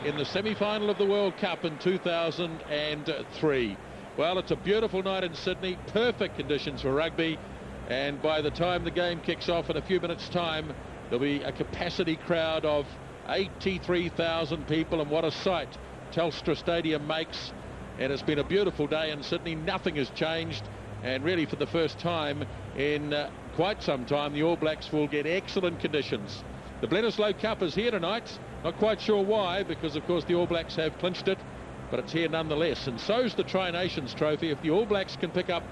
in the semi-final of the World Cup in 2003. Well, it's a beautiful night in Sydney, perfect conditions for rugby, and by the time the game kicks off in a few minutes' time, there'll be a capacity crowd of 83,000 people, and what a sight Telstra Stadium makes. And it's been a beautiful day in Sydney. Nothing has changed, and really for the first time in quite some time, the All Blacks will get excellent conditions. The Bledisloe Cup is here tonight. Not quite sure why, because of course the All Blacks have clinched it, but it's here nonetheless. And so's the Tri-Nations Trophy. If the All Blacks can pick up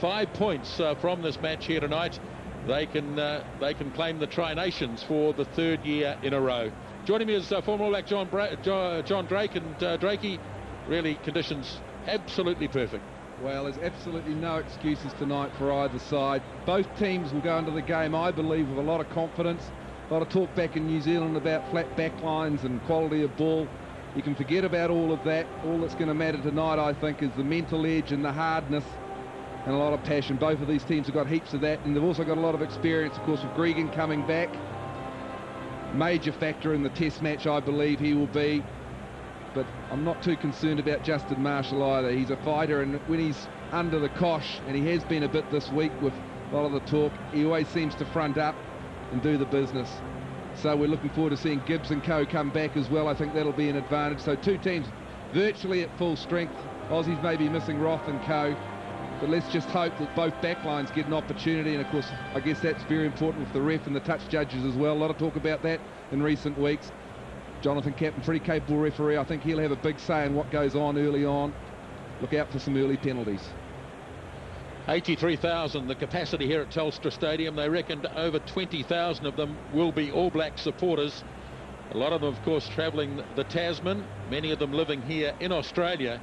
5 points from this match here tonight, they can claim the Tri-Nations for the third year in a row. Joining me is former All Black John Drake, and Drakey, really conditions absolutely perfect. Well, there's absolutely no excuses tonight for either side. Both teams will go into the game, I believe, with a lot of confidence. A lot of talk back in New Zealand about flat backlines and quality of ball. You can forget about all of that. All that's going to matter tonight, I think, is the mental edge and the hardness and a lot of passion. Both of these teams have got heaps of that, and they've also got a lot of experience, of course, with Gregan coming back. Major factor in the test match, I believe he will be. But I'm not too concerned about Justin Marshall either. He's a fighter, and when he's under the cosh, and he has been a bit this week with a lot of the talk, he always seems to front up and do the business. So we're looking forward to seeing Gibbs and co come back as well. I think that'll be an advantage. So two teams virtually at full strength. Aussies may be missing Roth and co, but let's just hope that both backlines get an opportunity. And of course, I guess that's very important with the ref and the touch judges as well. A lot of talk about that in recent weeks. Jonathan Captain, pretty capable referee. I think he'll have a big say in what goes on early on. Look out for some early penalties. 83,000 the capacity here at Telstra Stadium. They reckoned over 20,000 of them will be All Black supporters. A lot of them, of course, travelling the Tasman, many of them living here in Australia.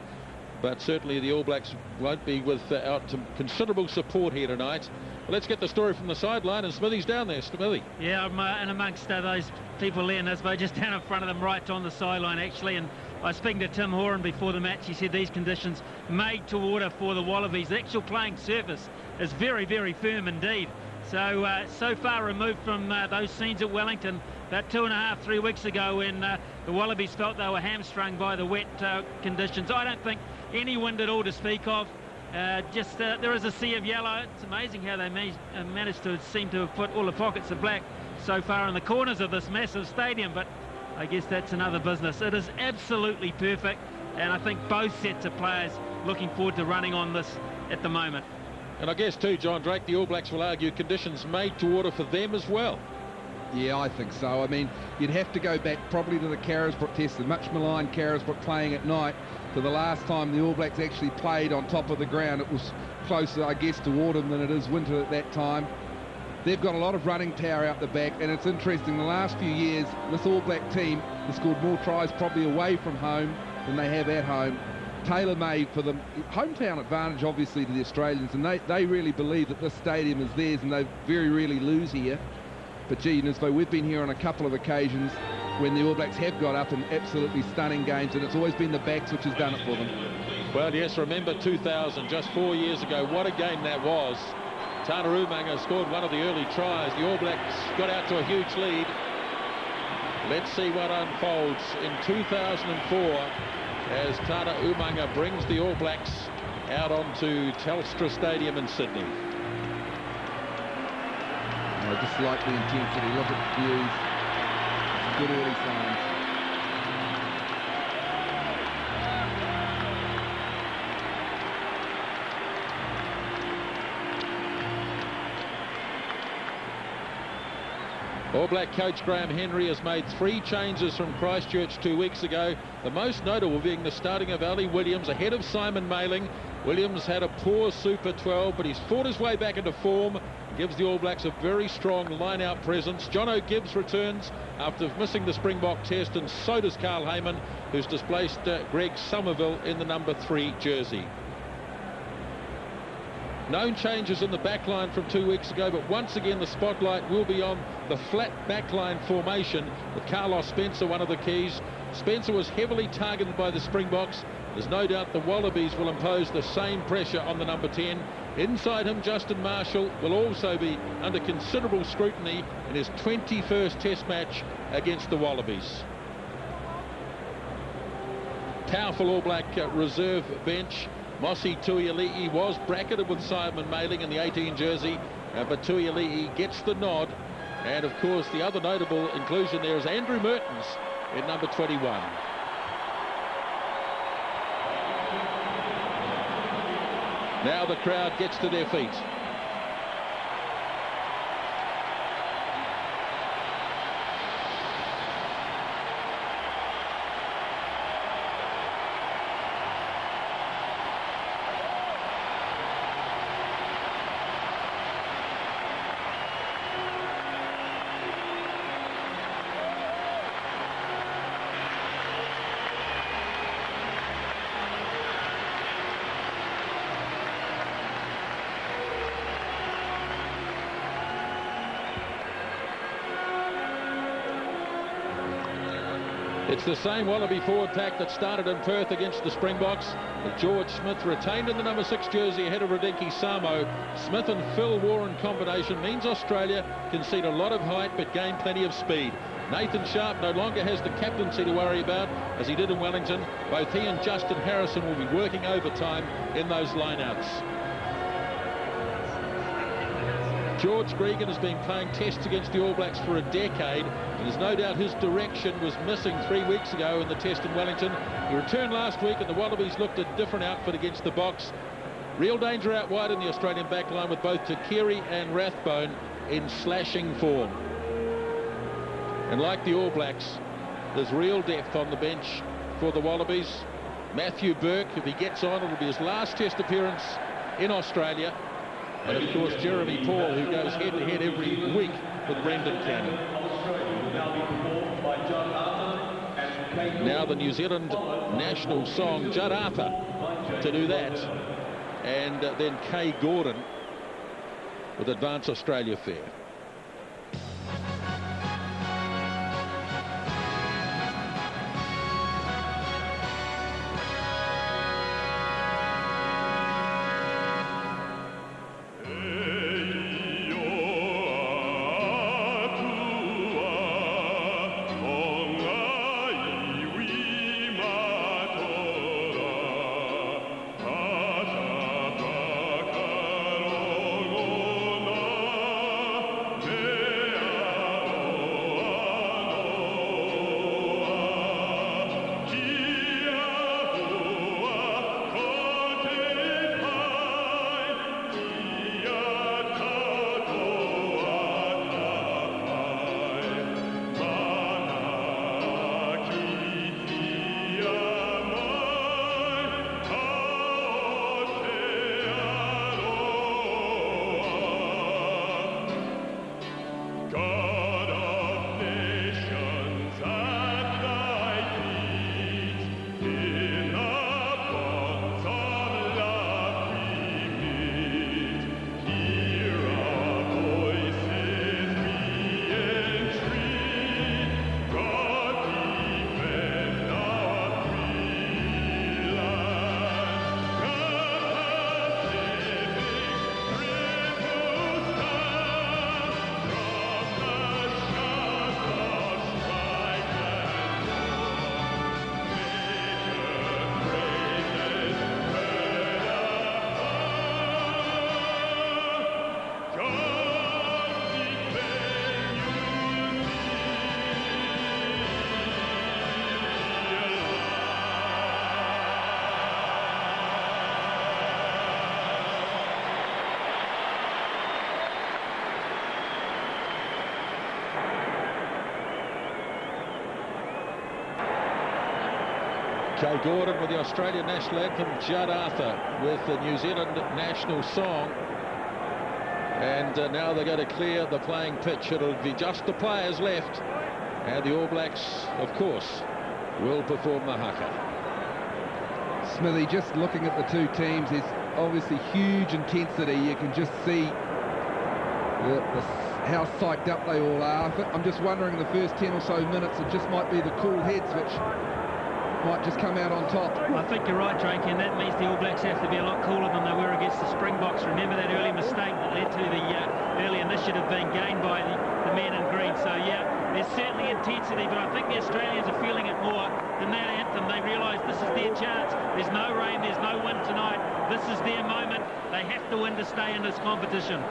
But certainly the All Blacks won't be without some considerable support here tonight. Well, let's get the story from the sideline, and Smithy's down there. Smithy. Yeah, I'm in amongst those people there, Nisbo, just down in front of them, right on the sideline actually. And I was speaking to Tim Horan before the match. He said these conditions made to order for the Wallabies. The actual playing surface is very, very firm indeed. So, so far removed from those scenes at Wellington about 2.5-3 weeks ago when the Wallabies felt they were hamstrung by the wet conditions. I don't think any wind at all to speak of. There is a sea of yellow. It's amazing how they managed to seem to have put all the pockets of black so far in the corners of this massive stadium, but I guess that's another business. It is absolutely perfect, and I think both sets of players looking forward to running on this at the moment. And I guess too, John Drake, the All Blacks will argue conditions made to order for them as well. Yeah, I think so. I mean, you'd have to go back probably to the Carisbrook test, the much maligned Carisbrook playing at night, to the last time the All Blacks actually played on top of the ground. It was closer, I guess, to autumn than it is winter at that time. They've got a lot of running power out the back, and it's interesting, the last few years, this All Black team has scored more tries probably away from home than they have at home. Tailor-made for them. Hometown advantage, obviously, to the Australians, and they really believe that this stadium is theirs, and they very rarely lose here. But gee, Nisbo, we've been here on a couple of occasions when the All Blacks have got up in absolutely stunning games, and it's always been the backs which has done it for them. Well, yes, remember 2000, just 4 years ago, what a game that was. Tana Umaga scored one of the early tries. The All Blacks got out to a huge lead. Let's see what unfolds in 2004 as Tana Umaga brings the All Blacks out onto Telstra Stadium in Sydney. I just like the intensity. Look at the views. Good early signs. All Black coach Graham Henry has made 3 changes from Christchurch 2 weeks ago. The most notable being the starting of Ali Williams ahead of Simon Mailing. Williams had a poor Super 12, but he's fought his way back into form. Gives the All Blacks a very strong line-out presence. Jono Gibbs returns after missing the Springbok test, and so does Carl Heyman, who's displaced Greg Somerville in the number 3 jersey. Known changes in the backline from 2 weeks ago, but once again the spotlight will be on the flat backline formation with Carlos Spencer one of the keys. Spencer was heavily targeted by the Springboks. There's no doubt the Wallabies will impose the same pressure on the number 10. Inside him, Justin Marshall will also be under considerable scrutiny in his 21st Test match against the Wallabies. powerful All Black reserve bench. Mosi Tuiali'i was bracketed with Simon Mailing in the 18 jersey, but Tuiali'i gets the nod. And of course, the other notable inclusion there is Andrew Mertens in number 21. Now the crowd gets to their feet. It's the same Wallaby forward pack that started in Perth against the Springboks, with George Smith retained in the number 6 jersey ahead of Radinki Samo. Smith and Phil Warren combination means Australia concede a lot of height but gain plenty of speed. Nathan Sharp no longer has the captaincy to worry about as he did in Wellington. Both he and Justin Harrison will be working overtime in those lineouts. George Gregan has been playing tests against the All Blacks for a decade, and there's no doubt his direction was missing 3 weeks ago in the test in Wellington. He returned last week and the Wallabies looked a different outfit against the Boks. Real danger out wide in the Australian backline with both Takiri and Rathbone in slashing form. And like the All Blacks, there's real depth on the bench for the Wallabies. Matthew Burke, if he gets on, it'll be his last test appearance in Australia. And of course Jeremy Paul, who goes head-to-head every week with Brendan Cannon. Now the New Zealand national song, Judd Arthur, to do that. And then Kay Gordon with Advance Australia Fair. Kay Gordon with the Australian national anthem, Judd Arthur with the New Zealand national song. And now they're going to clear the playing pitch. It'll be just the players left. And the All Blacks, of course, will perform the haka. Smithy, just looking at the two teams, there's obviously huge intensity. You can just see how psyched up they all are. I'm just wondering, the first 10 or so minutes, it just might be the cool heads which might just come out on top. I think you're right, Drake, and that means the All Blacks have to be a lot cooler than they were against the Springboks. Remember that early mistake that led to the early initiative being gained by the men in green. So, yeah, there's certainly intensity, but I think the Australians are feeling it more than that anthem. They realise this is their their chance. There's no rain, there's no wind tonight. This is their moment. They have to win to stay in this competition.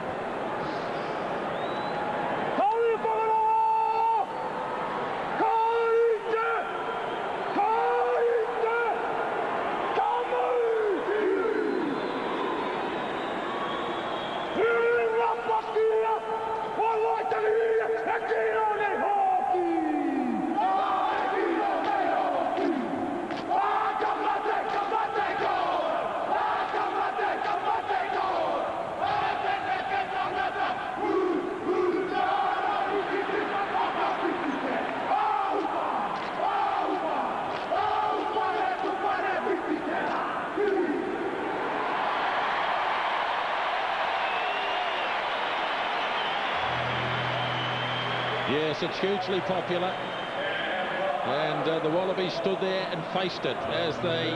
Yes, it's hugely popular, and the Wallabies stood there and faced it, as they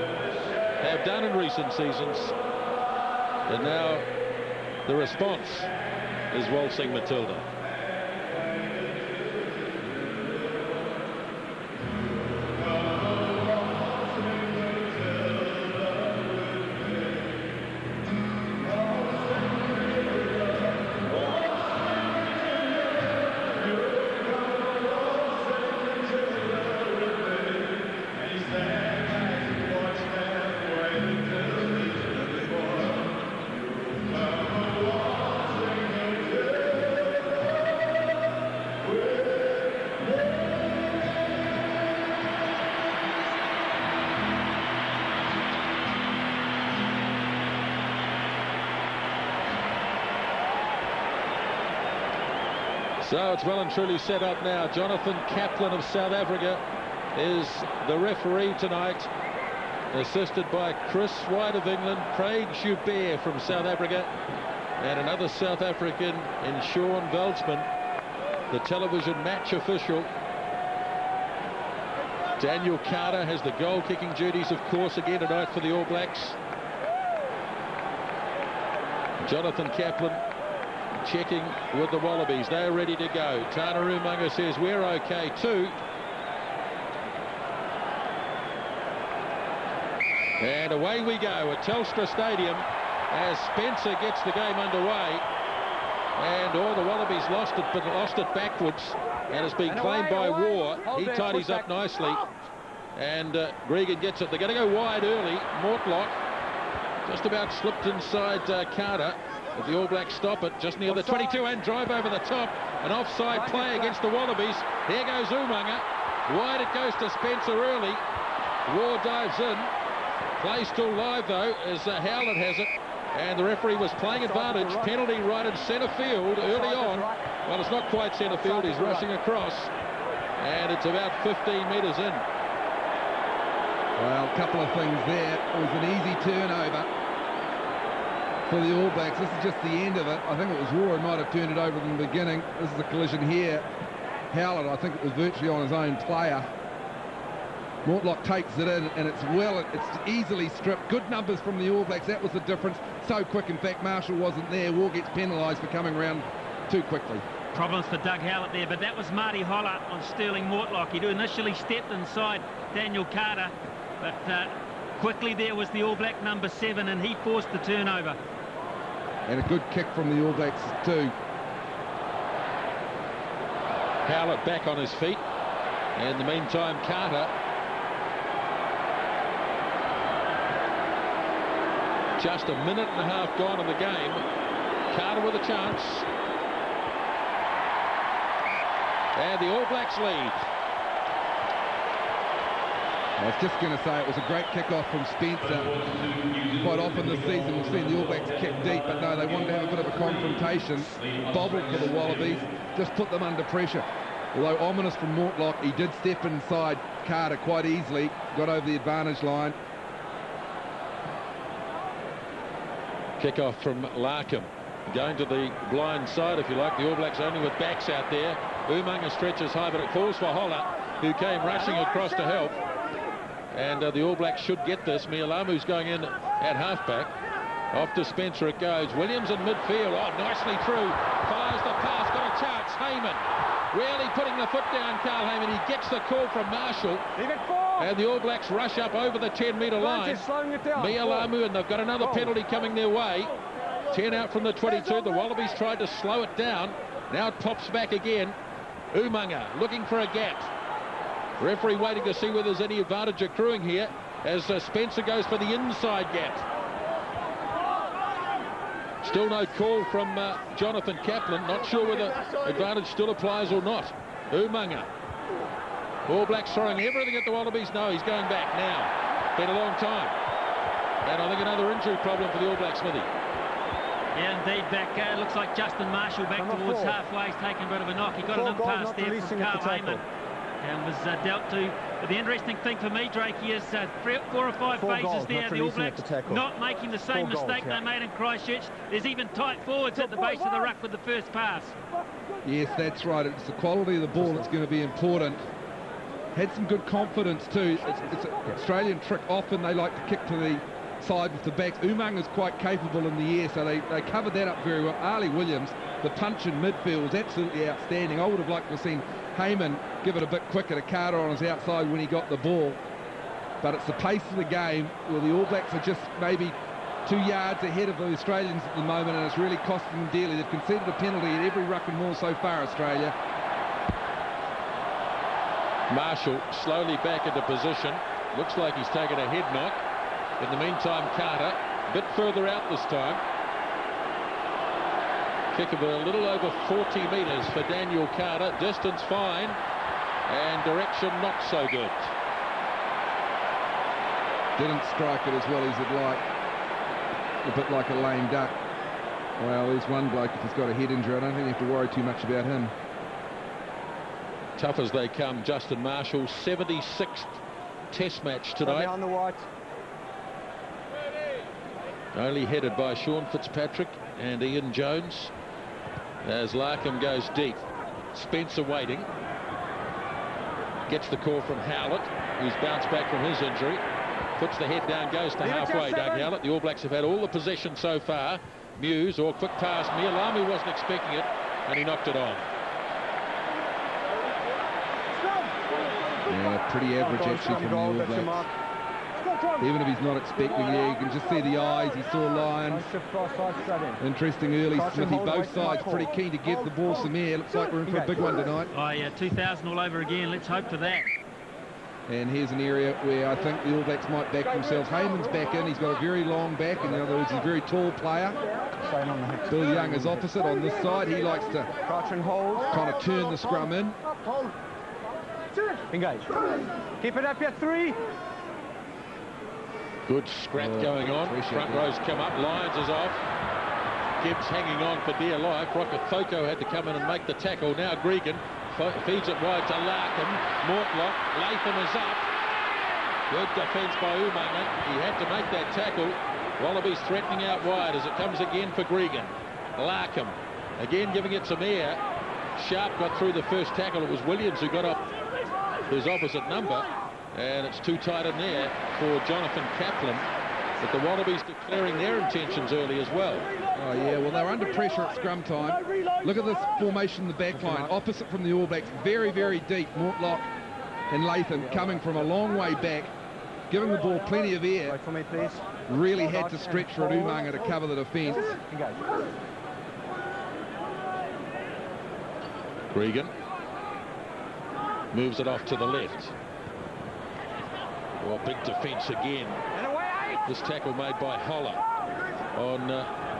have done in recent seasons, and now the response is Waltzing Matilda. So it's well and truly set up now. Jonathan Kaplan of South Africa is the referee tonight, assisted by Chris White of England, Craig Joubert from South Africa, and another South African in Sean Veldsman, the television match official. Daniel Carter has the goal-kicking duties, of course, again tonight for the All Blacks. Jonathan Kaplan checking with the Wallabies. They're ready to go. Tana Umaga says we're okay too. And away we go at Telstra Stadium as Spencer gets the game underway. And the Wallabies lost it, but lost it backwards, and it's been claimed by War. He tidies up nicely, and Gregan gets it. They're going to go wide early. Mortlock just about slipped inside Carter. But the All Blacks stop it just near the 22 and drive over the top. An offside play against the Wallabies. Here goes Umaga. Wide it goes to Spencer early. War dives in. Play still live though, as Howlett has it. And the referee was playing advantage. Penalty right in centre field early on. Well, it's not quite centre field. He's rushing across. And it's about 15 metres in. Well, a couple of things there. It was an easy turnover for the All Blacks. This is just the end of it. I think it was War who might have turned it over in the beginning. This is a collision here. Howlett, I think it was virtually on his own player. Mortlock takes it in, and it's easily stripped. Good numbers from the All Blacks. That was the difference. So quick. In fact, Marshall wasn't there. War gets penalised for coming around too quickly. Problems for Doug Howlett there, but that was Marty Holler on Sterling Mortlock. He initially stepped inside Daniel Carter, but quickly there was the All Black number 7, and he forced the turnover. And a good kick from the All Blacks too. Howlett back on his feet. In the meantime, Carter just a minute and a half gone in the game. Carter with a chance. And the All Blacks lead. I was just going to say it was a great kick-off from Spencer. Quite often this season we've seen the All Blacks kick deep, but no, they wanted to have a bit of a confrontation. Bobbled for the Wallabies, just put them under pressure. Although ominous from Mortlock, he did step inside Carter quite easily, got over the advantage line. Kick-off from Larkham. Going to the blind side, if you like. The All Blacks only with backs out there. Umaga stretches high, but it falls for Holler, who came rushing across to help. And the All Blacks should get this. Mialamu's going in at halfback. Off to Spencer it goes. Williams in midfield. Oh, nicely through. Fires the pass. Got a chance. Heyman really putting the foot down, Carl Heyman. He gets the call from Marshall. Leave it 4. And the All Blacks rush up over the 10-metre line. Mia Lamu, and they've got another penalty coming their way. 10 out from the 22. The Wallabies tried to slow it down. Now it pops back again. Umaga looking for a gap. Referee waiting to see whether there's any advantage accruing here as Spencer goes for the inside gap. Still no call from Jonathan Kaplan. Not sure whether advantage still applies or not. Umaga. All Blacks throwing everything at the Wallabies. No, he's going back now. Been a long time. And I think another injury problem for the All Blacks, Smithy. Yeah, indeed, back. Looks like Justin Marshall back towards halfway. He's taken a bit of a knock. He got an impasse there from Carl Heyman and was dealt to. But the interesting thing for me, Drakey, is 4 or 5 phases there. The All Blacks not making the same mistake they made in Christchurch. There's even tight forwards at the base of the ruck with the first pass. Yes, that's right. It's the quality of the ball that's going to be important. Had some good confidence too. It's an Australian trick. Often they like to kick to the side with the backs. Umaga is quite capable in the air, so they covered that up very well. Ali Williams, the punch in midfield was absolutely outstanding. I would have liked to have seen Heyman give it a bit quicker to Carter on his outside when he got the ball. But it's the pace of the game where the All Blacks are just maybe 2 yards ahead of the Australians at the moment, and it's really costing them dearly. They've conceded a penalty at every ruck and maul so far, Australia. Marshall slowly back into position. Looks like he's taken a head knock. In the meantime, Carter a bit further out this time. Kick of a little over 40 metres for Daniel Carter. Distance fine and direction not so good. Didn't strike it as well as he'd like. A bit like a lame duck. Well, there's one bloke if he's got a head injury. I don't think you have to worry too much about him. Tough as they come, Justin Marshall. 76th test match tonight. On the white. Only headed by Sean Fitzpatrick and Ian Jones. As Larkham goes deep. Spencer waiting. Gets the call from Howlett, who's bounced back from his injury. Puts the head down, goes to halfway, Doug Howlett. The All Blacks have had all the possession so far. Muse, or quick pass. Mia Lamu wasn't expecting it, and he knocked it on. Yeah, pretty average actually from the All Blacks. Even if he's not expecting it, you can just see the eyes. He saw Lyons. Interesting early, Smithy. Both sides pretty keen to give the ball some air. Looks like we're in for a big one tonight. Oh, yeah, 2,000 all over again. Let's hope for that. And here's an area where I think the All Blacks might back themselves. Heyman's back in. He's got a very long back. In other words, he's a very tall player. Bill Young is opposite on this side. He likes to kind of turn the scrum in. Engage. Keep it up, yeah, 3. Good scrap going on. Front row's come up. Lyons is off. Gibbs hanging on for dear life. Rokocoko had to come in and make the tackle. Now Gregan feeds it wide to Larkham. Mortlock. Latham is up. Good defence by Umaga. He had to make that tackle. Wallabies threatening out wide as it comes again for Gregan. Larkham again giving it some air. Sharp got through the first tackle. It was Williams who got up his opposite number. And it's too tight in there for Jonathan Kaplan. But the Wallabies declaring their intentions early as well. Oh, yeah, well, they're under pressure at scrum time. Look at this formation in the back line. Opposite from the All Blacks. Very, very deep. Mortlock and Latham coming from a long way back. Giving the ball plenty of air. Wait for me, please. Really had to stretch for Umaga to cover the defence. Gregan moves it off to the left. Well, big defence again. This tackle made by Holler on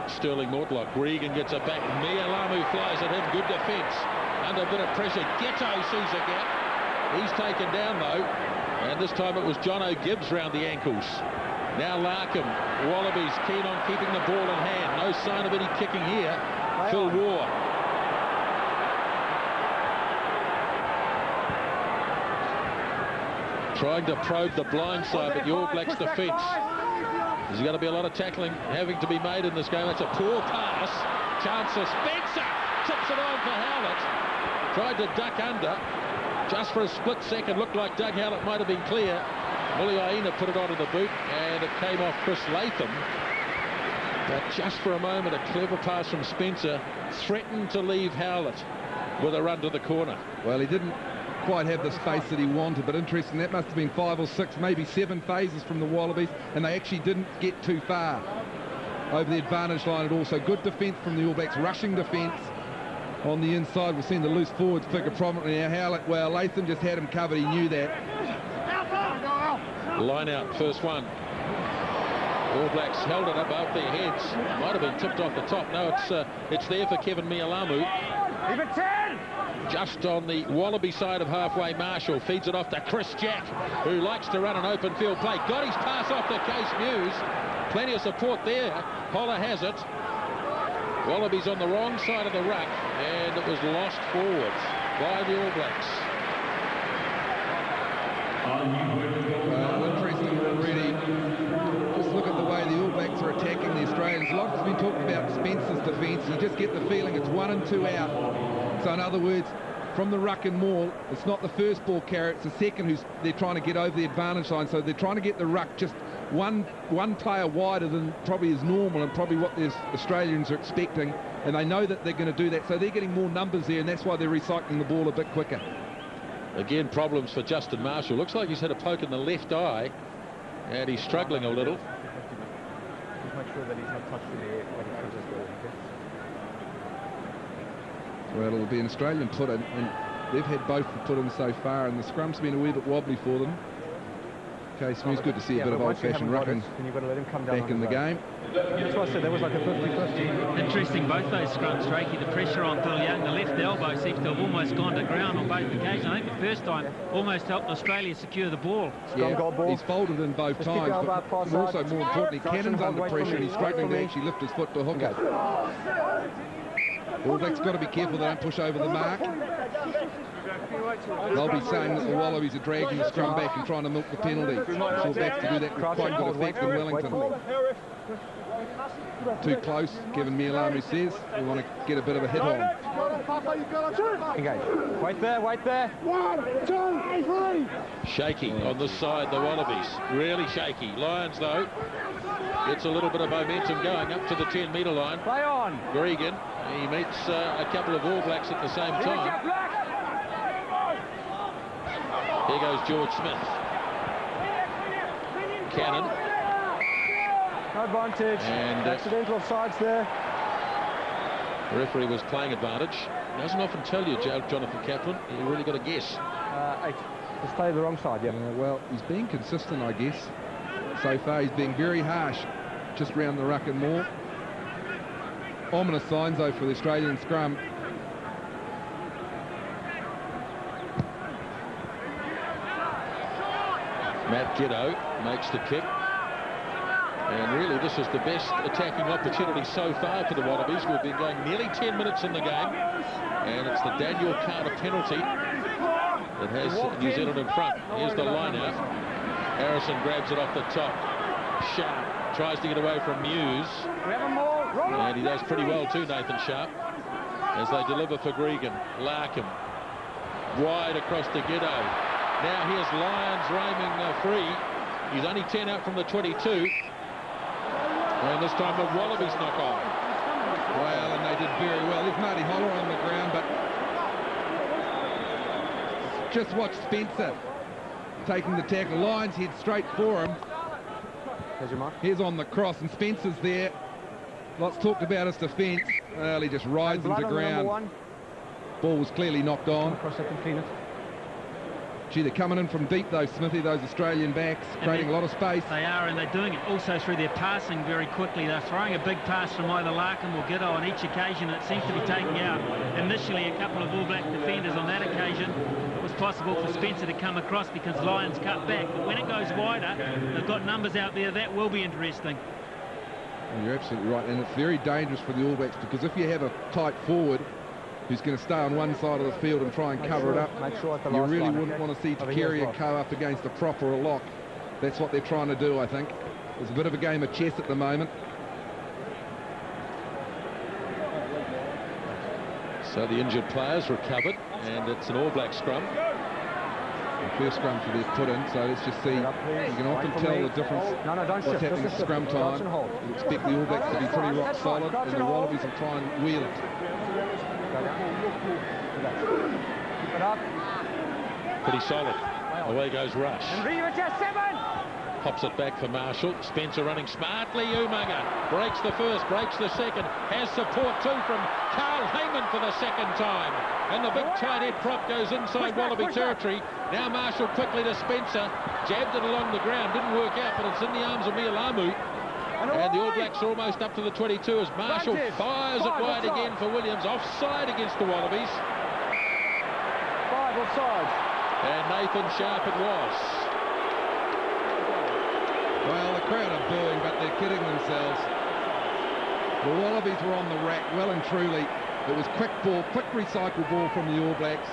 Sterling Mortlock. Gregan gets it back. Mia Lamu flies at him. Good defence. Under a bit of pressure. Ghetto sees a gap. He's taken down, though. And this time it was Jono Gibbs round the ankles. Now Larkham. Wallabies keen on keeping the ball in hand. No sign of any kicking here. Phil Waugh. Trying to probe the blind side, but the All Blacks defence. There's going to be a lot of tackling having to be made in this game. That's a poor pass. Chance for Spencer. Tips it on for Howlett. Tried to duck under. Just for a split second. Looked like Doug Howlett might have been clear. Muliaina put it onto the boot, and it came off Chris Latham. But just for a moment, a clever pass from Spencer threatened to leave Howlett with a run to the corner. Well, he didn't quite have the space that he wanted, but interesting, that must have been 5 or 6, maybe 7 phases from the Wallabies, and they actually didn't get too far over the advantage line at all. So good defence from the All Blacks, rushing defence on the inside. We've seen the loose forwards figure prominently now. Well, Latham just had him covered, he knew that. Line out, first one. All Blacks held it up above their heads. Might have been tipped off the top. No, it's there for Kevin Mialamu. Leave it 10! Just on the Wallaby side of halfway, Marshall feeds it off to Chris Jack, who likes to run an open field play. Got his pass off to Case Muse. Plenty of support there. Holler has it. Wallabies on the wrong side of the ruck, and it was lost forwards by the All Blacks. Well, interesting already. Just look at the way the All Blacks are attacking the Australians. A lot has been talking about Spencer's defence. You just get the feeling it's 1 and 2 out. So in other words, from the ruck and maul, it's not the first ball carrier, it's the second who's they're trying to get over the advantage line. So they're trying to get the ruck just one player wider than probably is normal and probably what the Australians are expecting. And they know that they're going to do that. So they're getting more numbers there, and that's why they're recycling the ball a bit quicker. Again, problems for Justin Marshall. Looks like he's had a poke in the left eye, and he's struggling a little. Just make sure that he's not touching the air when he comes as well. Well, it'll be an Australian put-in, and they've had both put-in so far, and the scrum's been a wee bit wobbly for them. Okay, Smooth's good to see a bit of old-fashioned rucking back in the game. That's what I said, that was like a 50-50. Interesting, both those scrums, Drakey. The pressure on Phil Young, the left elbow seems to have almost gone to ground on both occasions. I think the first time almost helped Australia secure the ball. Yeah, he's folded in both times, but also more importantly, Cannon's under pressure and he's struggling to actually lift his foot to hook it. All Blacks got to be careful they don't push over the mark. They'll be saying that the Wallabies are dragging the scrum back and trying to milk the penalty. All Blacks to do that with quite good effect in Wellington. Too close, Kevin Mialamu says. We want to get a bit of a hit on. Engage. Wait there, wait there. 1, 2, 3. Shaky on this side, the Wallabies. Really shaky. Lions, though, gets a little bit of momentum going up to the 10-metre line. Play on. Gregan, he meets a couple of All Blacks at the same time. Here goes George Smith. Cannon. No advantage. And accidental offsides there. The referee was playing advantage. Doesn't often tell you, Jonathan Kaplan. You really got to guess. 8. Just play the wrong side, yeah. Well, he's being consistent, I guess. So far, he's being very harsh just round the ruck and maul. Ominous signs, though, for the Australian scrum. Matt Giddo makes the kick. And really, this is the best attacking opportunity so far for the Wallabies. We've been going nearly 10 minutes in the game. And it's the Daniel Carter penalty that has New Zealand in front. Here's the line out. Harrison grabs it off the top. Sharp tries to get away from Muse. And he does pretty well too, Nathan Sharp, as they deliver for Gregan. Larkham wide across to Giddo. Now here's Lyons roaming free. He's only 10 out from the 22. And this time the Wallabies knock on. Well, and they did very well. There's Marty Holler on the ground, but just watch Spencer taking the tackle. Lyons head straight for him. Here's on the cross, and Spencer's there. Lots talked about his defence. Well, he just rides him to ground. Ball was clearly knocked on. Gee, they're coming in from deep, though, Smithy, those Australian backs, creating a lot of space. They are, and they're doing it also through their passing very quickly. They're throwing a big pass from either Larkham or Giddo on each occasion, and it seems to be taking out initially a couple of All Black defenders. On that occasion, it was possible for Spencer to come across because Lyons cut back. But when it goes wider, they've got numbers out there. That will be interesting. Well, you're absolutely right, and it's very dangerous for the All Blacks because if you have a tight forward who's going to stay on one side of the field and try and cover it up, you really wouldn't want to see Tukeria go up against a prop or a lock. That's what they're trying to do, I think. There's a bit of a game of chess at the moment. So the injured players recovered, and it's an All Black scrum. The first scrum for their put-in, so let's just see. You can often tell the difference what's happening at scrum time. You expect the All Blacks to be pretty rock solid, and the Wallabies will try and wheel it. Keep it up. Pretty solid. Away goes Rush. And Reeve at 7. Pops it back for Marshall. Spencer running smartly. Umaga breaks the first, breaks the second. Has support too from Carl Heyman for the second time. And the big tight head prop goes inside Wallaby territory. Now Marshall quickly to Spencer. Jabbed it along the ground. Didn't work out, but it's in the arms of Mialamu. And the All Blacks are almost up to the 22 as Marshall fires it wide again for Williams. Offside against the Wallabies. 5 offside. And Nathan Sharp it was. Well, the crowd are booing, but they're kidding themselves. The Wallabies were on the rack, well and truly. It was quick ball, quick recycle ball from the All Blacks.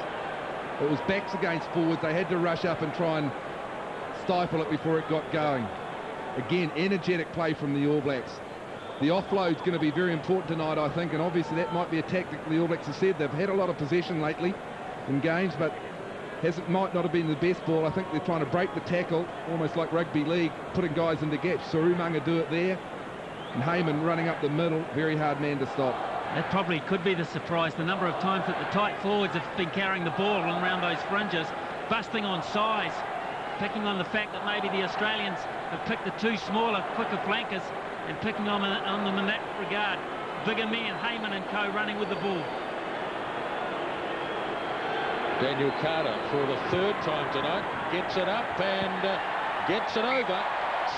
It was backs against forwards. They had to rush up and try and stifle it before it got going. Again, energetic play from the All Blacks. The offload's going to be very important tonight, I think, and obviously that might be a tactic the All Blacks have said. They've had a lot of possession lately in games, but might not have been the best ball. I think they're trying to break the tackle, almost like rugby league, putting guys into gaps. So Umaga do it there, and Heyman running up the middle, very hard man to stop. That probably could be the surprise, the number of times that the tight forwards have been carrying the ball around those fringes, busting on size, picking on the fact that maybe the Australians have picked the two smaller, quicker flankers and picking on them in that regard. Bigger men, Heyman and co running with the ball. Daniel Carter for the third time tonight gets it up and gets it over.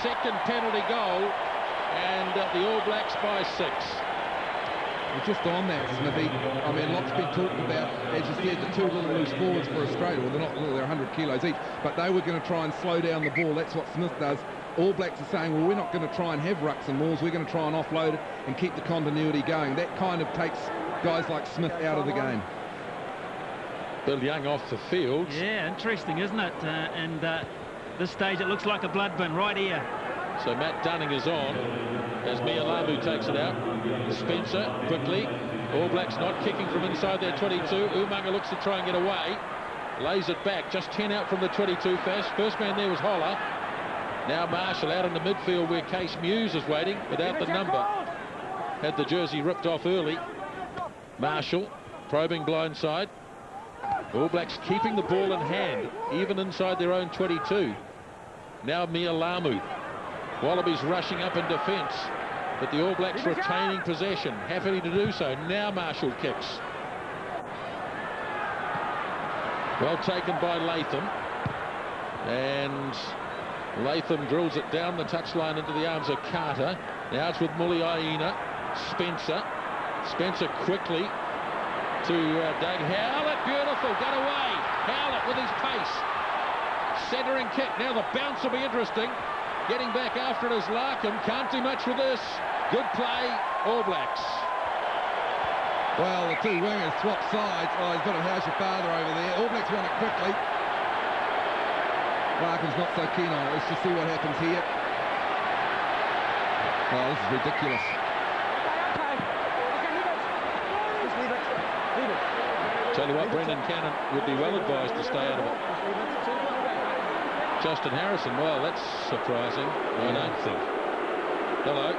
Second penalty goal, and the All Blacks by 6. We're just on that, Smithy. I mean, lots been talked about, as you said, the two little loose forwards for Australia. Well, they're not little, they're 100 kilos each, but they were going to try and slow down the ball. That's what Smith does. All Blacks are saying, well, we're not going to try and have rucks and mauls. We're going to try and offload it and keep the continuity going. That kind of takes guys like Smith out of the game. Bill Young off the field. Yeah, interesting, isn't it? This stage it looks like a blood bin right here. So Matt Dunning is on as Mialamu takes it out. Spencer quickly. All Blacks not kicking from inside their 22. Umaga looks to try and get away. Lays it back, just 10 out from the 22 fast. First man there was Holler. Now Marshall out in the midfield where Case Muse is waiting without the number. Had the jersey ripped off early. Marshall probing blindside. All Blacks keeping the ball in hand, even inside their own 22. Now Mialamu. Wallabies rushing up in defence, but the All Blacks retaining possession, happy to do so. Now Marshall kicks. Well taken by Latham. And Latham drills it down the touchline into the arms of Carter. Now it's with Muliaina. Spencer. Spencer quickly to Doug Howlett. Beautiful, got away. Howlett with his pace. Centering kick. Now the bounce will be interesting. Getting back after it is Larkham. Can't do much with this. Good play, All Blacks. Well, the two wingers swap sides. Oh, he's got a how's your father over there. All Blacks won it quickly. Larkham's not so keen on it. Let's just see what happens here. Oh, this is ridiculous. Tell you what, Brendan Cannon would be well advised to stay out of it. Justin Harrison, well, that's surprising. I don't think. Hello.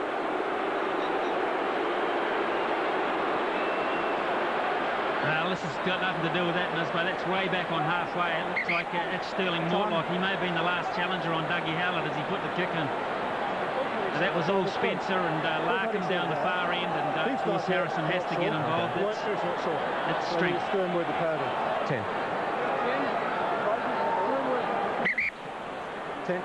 This has got nothing to do with that, Nisbet. That's way back on halfway. It looks like it's Sterling Mortlock. He may have been the last challenger on Dougie Howlett as he put the kick in. That was all Spencer and Larkham down the far end, and of course Harrison has to get involved. It's strength. 10. 10.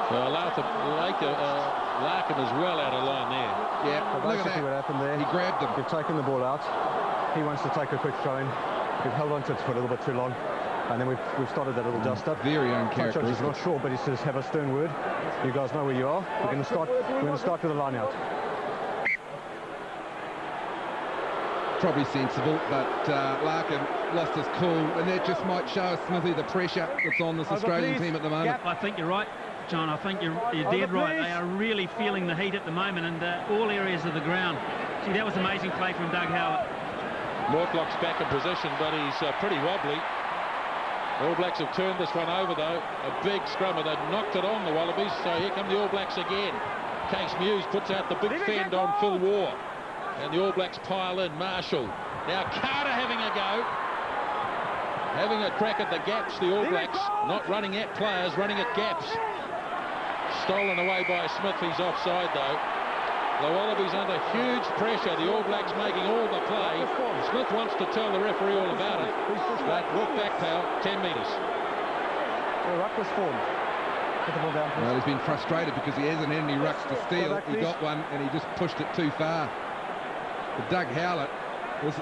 Well, Larkham is well out of line there. Yeah, Look at that. What happened there. He grabbed him. We've taken the ball out. He wants to take a quick throw in. We've held on to it for a little bit too long, and then we've started that little dust up. Very uncharacteristic. He's not sure, but he says, "Have a stern word. You guys know where you are. We're going to start with a line out." Probably sensible, but Larkham lost his cool, and that just might show us, Smithy, the pressure that's on this Australian team at the moment. I think you're right, John. I think you're dead right. They are really feeling the heat at the moment in all areas of the ground. Gee, that was amazing play from Doug Howlett. Mortlock's back in position, but he's pretty wobbly. All Blacks have turned this one over, though. A big scrummer. They've knocked it on, the Wallabies, so here come the All Blacks again. Case Muse puts out the big fend on Phil Waugh. And the All Blacks pile in. Marshall. Now Carter having a go. Having a crack at the gaps, the All Blacks. Not running at players, running at gaps. Stolen away by Smith. He's offside though. The Wallabies under huge pressure. The All Blacks making all the play. Smith wants to tell the referee all about it. But walk back, pal, 10 metres. The ruck was formed. Well, he's been frustrated because he hasn't had any rucks to steal. He got one and he just pushed it too far. But Doug Howlett,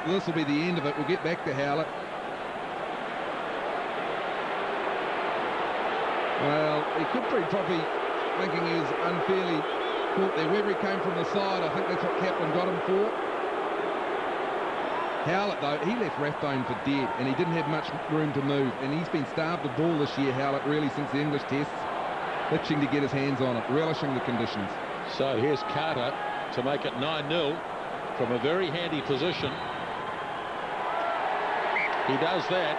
this will be the end of it. We'll get back to Howlett. Well, he could be probably thinking he was unfairly caught there. Wherever he came from the side, I think that's what Kaplan got him for. Howlett, though, he left Rathbone for dead, and he didn't have much room to move. And he's been starved of ball this year, Howlett, really, since the English tests. Itching to get his hands on it, relishing the conditions. So here's Carter to make it 9-0 from a very handy position. He does that.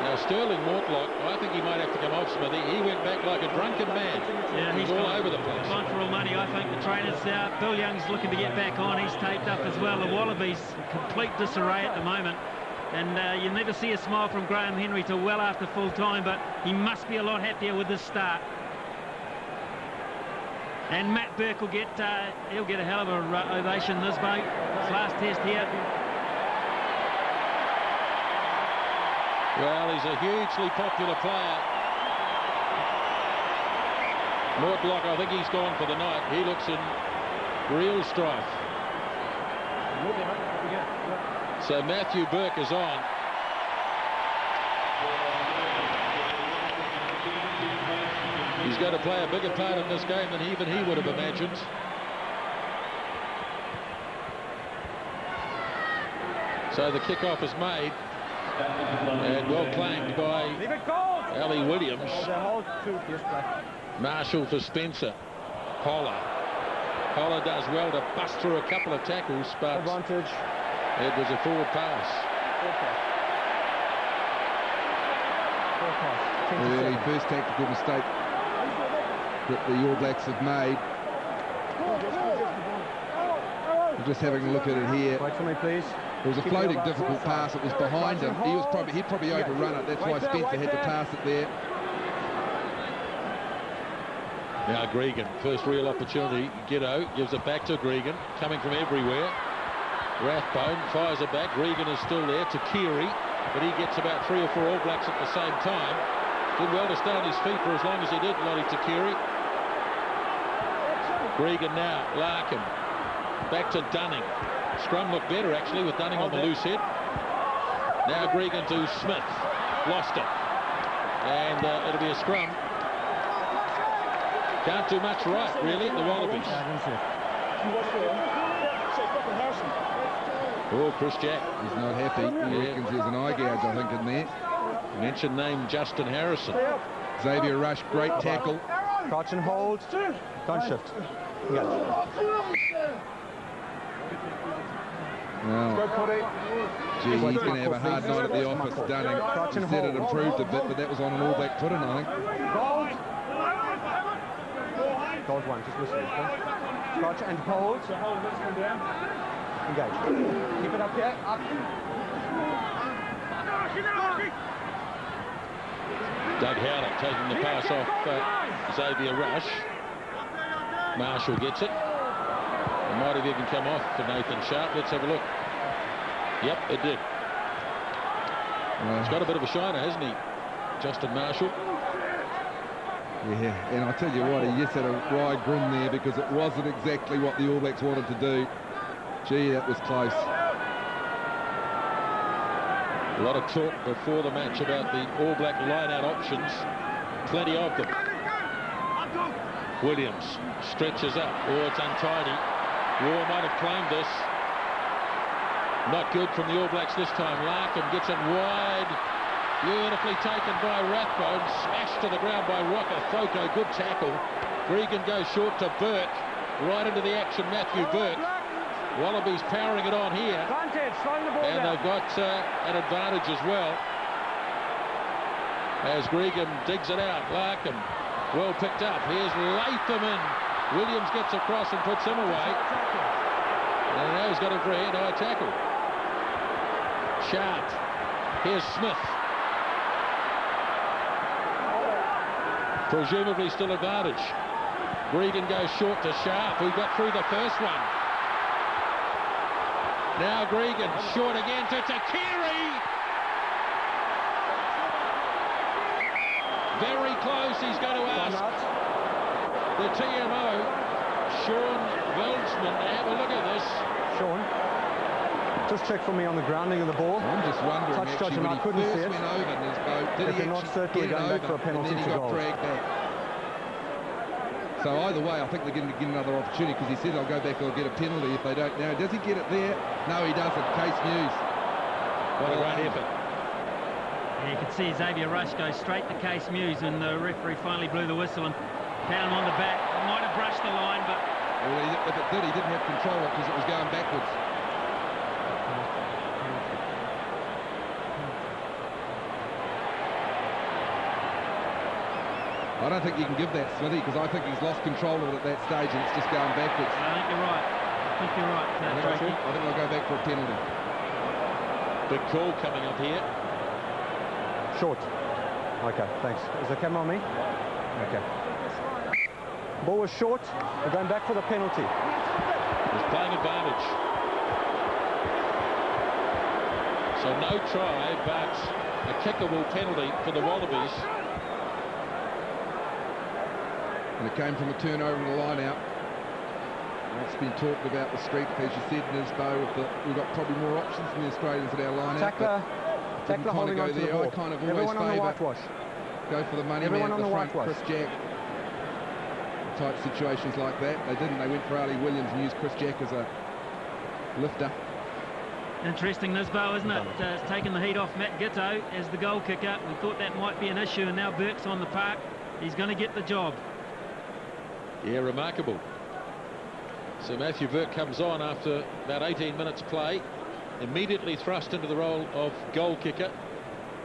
Now Sterling Mortlock, I think he might have to come off, Smithy. He went back like a drunken man. Yeah, he's all over the place. Gone for all money, I think. The trainer's out. Bill Young's looking to get back on. He's taped up as well. The Wallabies, complete disarray at the moment. And you never see a smile from Graham Henry till well after full time, but he must be a lot happier with this start. And Matt Burke will get, he'll get a hell of a ovation, Nisbo. His last test here. Well, he's a hugely popular player. Mortlock, I think he's gone for the night. He looks in real strife. So Matthew Burke is on. He's going to play a bigger part in this game than even he would have imagined. So the kickoff is made. And well claimed by Ali Williams. Marshall for Spencer. Holler does well to bust through a couple of tackles, but advantage. It was a forward pass. Really, first tactical mistake that the All Blacks have made. We're just having a look at it here. Wait for me, please. It was a floating, difficult pass. It was behind him. He'd probably overrun it. That's why Spencer had to pass it there. Now Gregan, first real opportunity. Giddo gives it back to Gregan, coming from everywhere. Rathbone fires it back. Gregan is still there to Keary, but he gets about 3 or 4 All Blacks at the same time. Did well to stay on his feet for as long as he did, Lottie Takiri. Gregan now, Larkham. Back to Dunning. Scrum looked better, actually, with Dunning on the loose head. Now Gregan to Smith. Lost it. And it'll be a scrum. Can't do much right, really, the Wallabies. Oh, Chris Jack. He's not happy. He reckons there's an eye gouge, I think, in there. Mention name Justin Harrison. Xavier Rush, great tackle. Crouch and hold. Don't shift. Well, gee, he's going to have a hard night at the office, Dunning. He said it improved a bit, but that was on an All Black footing, I think. Hold one, just listen. Crouch and hold. Engage. Keep it up here. Up. Doug Howlett taking the pass off Xavier Rush. Marshall gets it. It might have even come off for Nathan Sharp. Let's have a look. Yep, it did. He's got a bit of a shiner, hasn't he, Justin Marshall? Yeah, and I tell you what, he just had a wide grin there because it wasn't exactly what the All Blacks wanted to do. Gee, that was close. A lot of talk before the match about the All Black line-out options. Plenty of them. Williams stretches up. Oh, it's untidy. Waugh might have claimed this. Not good from the All Blacks this time. Larkham gets it wide. Beautifully taken by Rathbone. Smashed to the ground by Waka Thoko. Good tackle. Gregan goes short to Burke. Right into the action, Matthew Burke. Wallabies powering it on here. And they've got an advantage as well. As Gregan digs it out. Larkham well picked up. Here's Latham in. Williams gets across and puts him away. And now he's got a very high tackle. Sharp. Here's Smith. Presumably still advantage. Gregan goes short to Sharp, who got through the first one. Now Gregan, short again to Takiri. Very close, he's going to ask the TMO, Sean Veldsman, to have a look at this. Sean, just check for me on the grounding of the ball. I'm just wondering, touch actually, judgment, when I couldn't he see first it. went over in his boat, did If he they're not actually certainly get going back over, for a penalty and then he to got goals. dragged back? So either way, I think they're going to get another opportunity, because he said, I'll go back, I'll get a penalty if they don't. Now, does he get it there? No, he doesn't. Case Muse. What a great effort. Yeah, you could see Xavier Rush go straight to Case Muse, and the referee finally blew the whistle and pat him on the back. Might have brushed the line, but... Well, if it did, he didn't have control of it because it was going backwards. I don't think you can give that, Smithy, because I think he's lost control of it at that stage and it's just going backwards. I think you're right. I think you're right, I think they'll go back for a penalty. Big call coming up here. Short. Okay, thanks. Is the camera on me? Okay. Ball was short. We're going back for the penalty. He's playing advantage. So no try, but a kickable penalty for the Wallabies. And it came from a turnover and a line-out. It's been talked about the strength, as you said, Nisbo. We've got probably more options than the Australians at our line-out. Tackler holding on to the ball. I kind of always Everyone on the favour whitewash. go for the money Everyone man on at the the front, whitewash. Chris Jack. Type situations like that. They didn't. They went for Ali Williams and used Chris Jack as a lifter. Interesting, Nisbo, isn't it? It's taken the heat off Matt Giteau as the goal kicker. We thought that might be an issue, and now Burke's on the park. He's going to get the job. Yeah, remarkable. So Matthew Burke comes on after about 18 minutes play, immediately thrust into the role of goal kicker.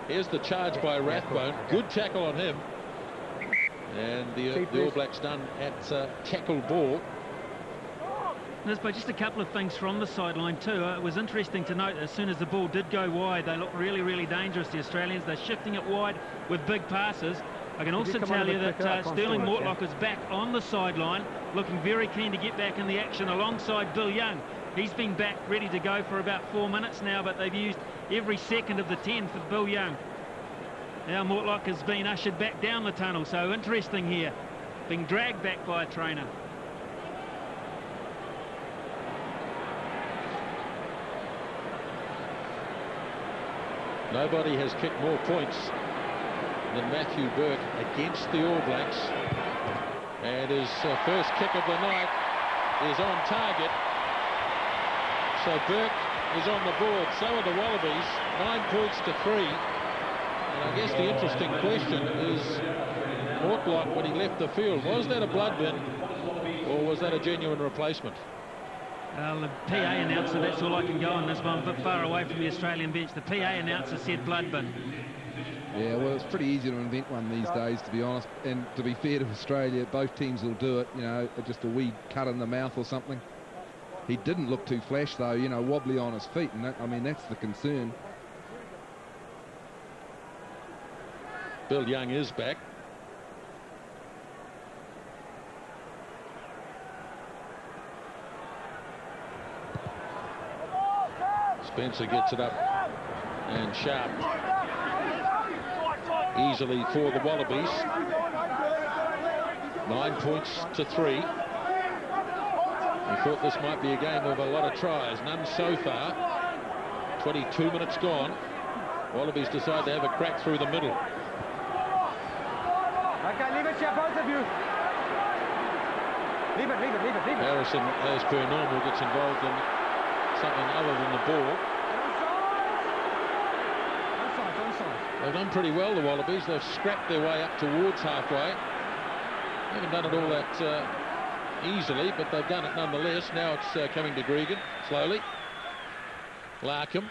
Here's the charge by Rathbone. Good tackle on him. And the All Blacks done at tackle ball. Nisbo, just a couple of things from the sideline too. It was interesting to note that as soon as the ball did go wide, they looked really, really dangerous, the Australians. They're shifting it wide with big passes. I can also tell you that Sterling Mortlock is back on the sideline, looking very keen to get back in the action alongside Bill Young. He's been back ready to go for about 4 minutes now, but they've used every second of the 10 for Bill Young. Now Mortlock has been ushered back down the tunnel, so interesting here, being dragged back by a trainer. Nobody has kicked more points than Matthew Burke against the All Blacks, and his first kick of the night is on target. So Burke is on the board, so are the Wallabies, 9 points to 3. And I guess the interesting question is, Mortlock, when he left the field, was that a blood bin or was that a genuine replacement? The PA announcer, that's all I can go on this one, a bit far away from the Australian bench. The PA announcer said blood bin. Yeah, well, it's pretty easy to invent one these days, to be honest. And to be fair to Australia, both teams will do it, you know, just a wee cut in the mouth or something. He didn't look too flash, though, you know, wobbly on his feet. And that, I mean, that's the concern. Bill Young is back. Spencer gets it up, and Sharp easily for the Wallabies. 9 points to 3. We thought this might be a game of a lot of tries, none so far. 22 minutes gone. Wallabies decide to have a crack through the middle. Okay, leave it here, both of you. Leave it. Harrison, as per normal, gets involved in something other than the ball. Onside. They've done pretty well, the Wallabies. They've scrapped their way up towards halfway. Haven't done it all that easily, but they've done it nonetheless. Now it's coming to Gregan, slowly. Larkham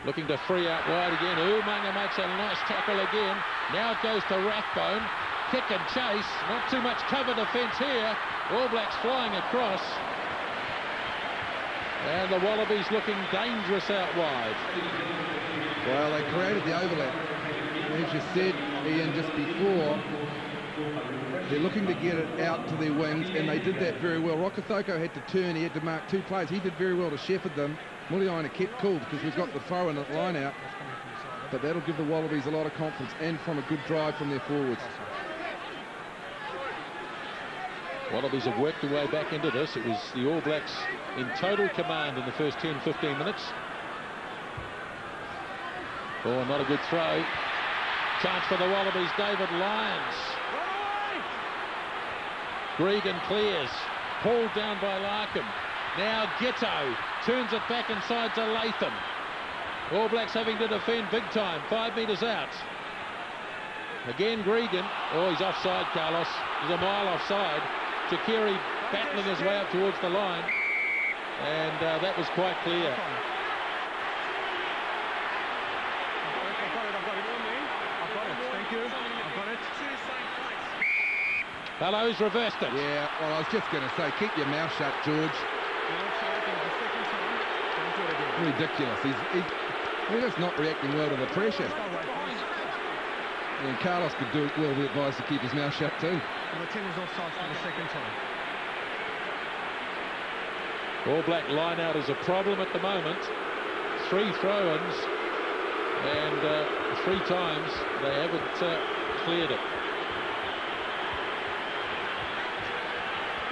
looking to free out wide again. Umaga makes a nice tackle again. Now it goes to Rathbone. kick and chase. Not too much cover defence here. All Blacks flying across. And the Wallabies looking dangerous out wide. Well, they created the overlap. As you said, Ian, just before, they're looking to get it out to their wings, and they did that very well. Rokocoko had to turn, he had to mark 2 players. He did very well to shepherd them. Muliaina kept cool because we've got the throw in at line out. But that'll give the Wallabies a lot of confidence, and from a good drive from their forwards. Wallabies have worked their way back into this. It was the All Blacks in total command in the first 10-15 minutes. Oh, not a good throw. Chance for the Wallabies, David Lyons. Gregan clears, pulled down by Larkham. Now Ghetto turns it back inside to Latham. All Blacks having to defend big time, 5 metres out. Again Gregan, oh, he's offside, Carlos. He's a mile offside. Chakiri battling his way up towards the line, and that was quite clear. Bellows reversed it. Yeah, well, I was just going to say, keep your mouth shut, George. Ridiculous. He's just not reacting well to the pressure. And Carlos could do well with advice to keep his mouth shut too. And the 10 is offside for the second time. All Black line out is a problem at the moment. 3 throw-ins, and 3 times they haven't cleared it.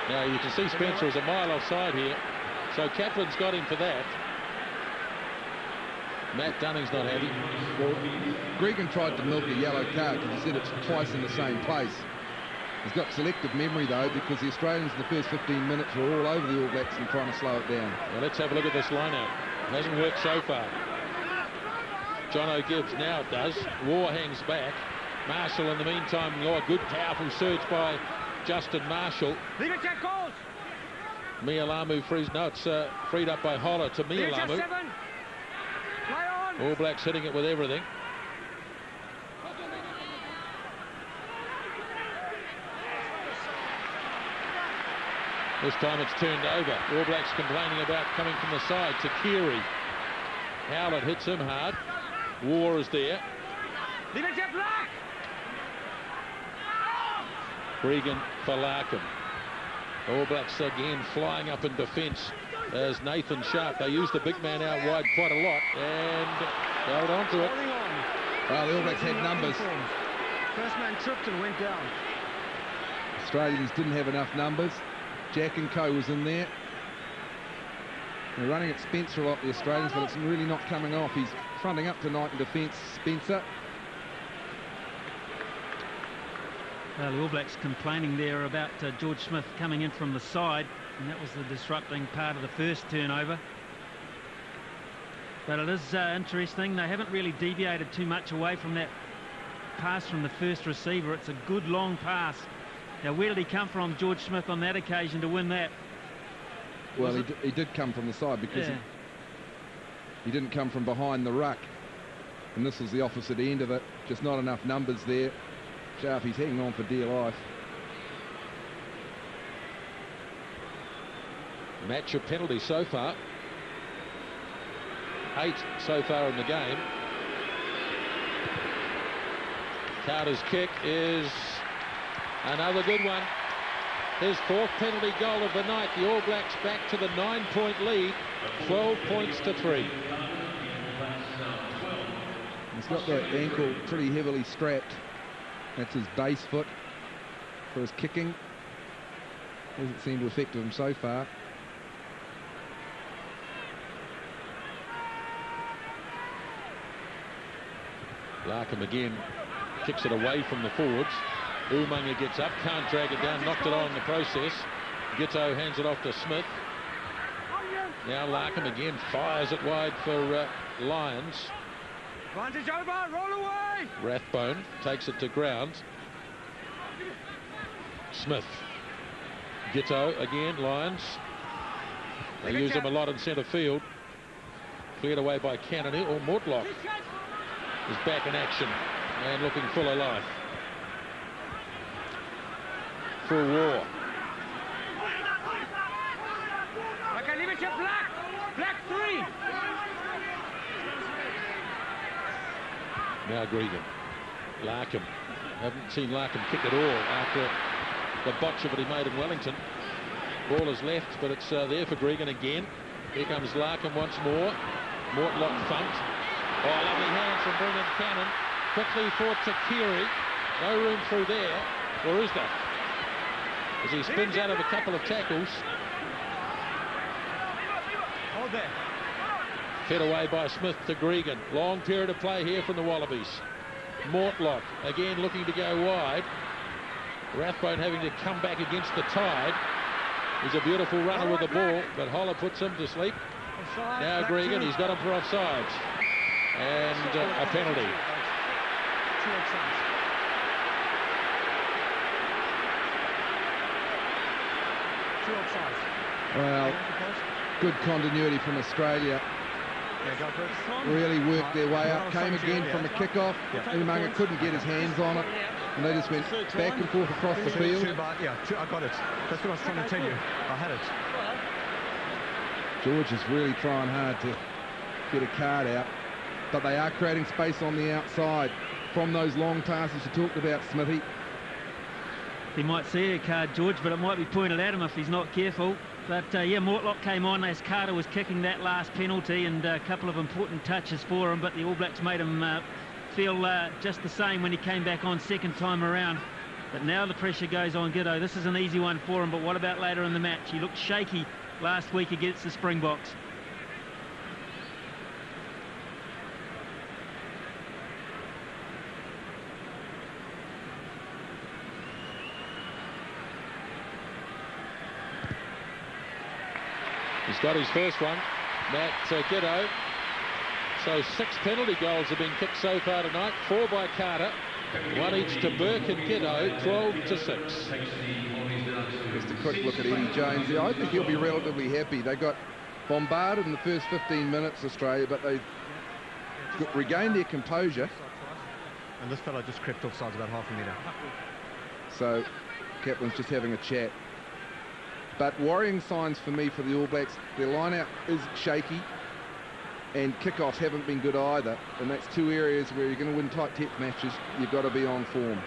Now you can see Spencer is a mile offside here, so Kaplan's got him for that. Matt Dunning's not happy. Well, Gregan tried to milk a yellow card because he said it's twice in the same place. He's got selective memory though, because the Australians in the first 15 minutes were all over the All Blacks and trying to slow it down. Well, let's have a look at this line-out. It hasn't worked so far. John O'Gibbs, now it does. War hangs back. Marshall in the meantime, oh, a good powerful surge by Justin Marshall. Mialamu frees. No, it's freed up by Holler to Mialamu. All Blacks hitting it with everything. This time it's turned over. All Blacks complaining about coming from the side. Takiri. Howlett hits him hard. War is there. Gregan for Larkham. All Blacks again flying up in defence as Nathan Sharp. They used the big man out wide quite a lot and held on to it. Well, the All Blacks had numbers. First man tripped and went down. Australians didn't have enough numbers. Jack and Co was in there. They're running at Spencer a lot, the Australians, but it's really not coming off. He's fronting up tonight in defence, Spencer. Well, the All Blacks complaining there about George Smith coming in from the side, and that was the disrupting part of the first turnover. But it is interesting, they haven't really deviated too much away from that pass from the first receiver. It's a good long pass. Now, where did he come from, George Smith, on that occasion to win that? Well, he did come from the side because he didn't come from behind the ruck. And this was the opposite end of it. Just not enough numbers there. Sharpie's hanging on for dear life. Match a penalty so far. 8 so far in the game. Carter's kick is another good one. His 4th penalty goal of the night. The All Blacks back to the 9-point lead. 12 points to 3. He's got that ankle pretty heavily strapped. That's his base foot for his kicking. Doesn't seem to affect him so far. Larkham again kicks it away from the forwards. Umaga gets up, can't drag it down, knocked it on in the process. Giteau hands it off to Smith. Now Larkham again fires it wide for Lyons. Advantage over, roll away! Rathbone takes it to ground. Smith. Giteau again, Lyons. They use him a lot in centre field. Cleared away by Cannon. Or Mortlock is back in action and looking full of life. for a war. Okay, leave it to Black. Black 3. Now Gregan. Larkham. Haven't seen Larkham kick at all after the botch of it he made in Wellington. Ball is left, but it's there for Gregan again. Here comes Larkham once more. Mortlock thumped. Oh, lovely hands from Brendan Cannon. Quickly for Takiri. No room through there. Or is there? As he spins out of a couple of tackles. Hold there. Fed away by Smith to Gregan. Long period of play here from the Wallabies. Mortlock again looking to go wide. Rathbone having to come back against the tide. He's a beautiful runner with the ball, but Holler puts him to sleep. Offside, Now Black Gregan, 2. he's got him for offsides. And a penalty. 2 offsides. Two offsides. Well, good continuity from Australia. Yeah, go for it. Really worked their way up. Came again from a kickoff. Umaga couldn't get his hands on it. And they just went back and forth across the field. I got it. That's what I was trying to tell you. I had it. George is really trying hard to get a card out. But they are creating space on the outside from those long passes you talked about, Smithy. He might see a card, George, but it might be pointed at him if he's not careful. But yeah, Mortlock came on as Carter was kicking that last penalty, and a couple of important touches for him, but the All Blacks made him feel just the same when he came back on second time around. But now the pressure goes on Giddo. This is an easy one for him, but what about later in the match? He looked shaky last week against the Springboks. He's got his first one, Matt Giddo. So 6 penalty goals have been kicked so far tonight, 4 by Carter, 1 each to Burke and Giddo, 12-6. Just a quick look at Eddie Jones there. I think he'll be relatively happy. They got bombarded in the first 15 minutes, Australia, but they regained their composure. And this fella just crept offsides about half a metre. So Kaplan's just having a chat. But worrying signs for me for the All Blacks, their line-out is shaky and kickoffs haven't been good either. And that's 2 areas where you're going to win tight test matches. You've got to be on form.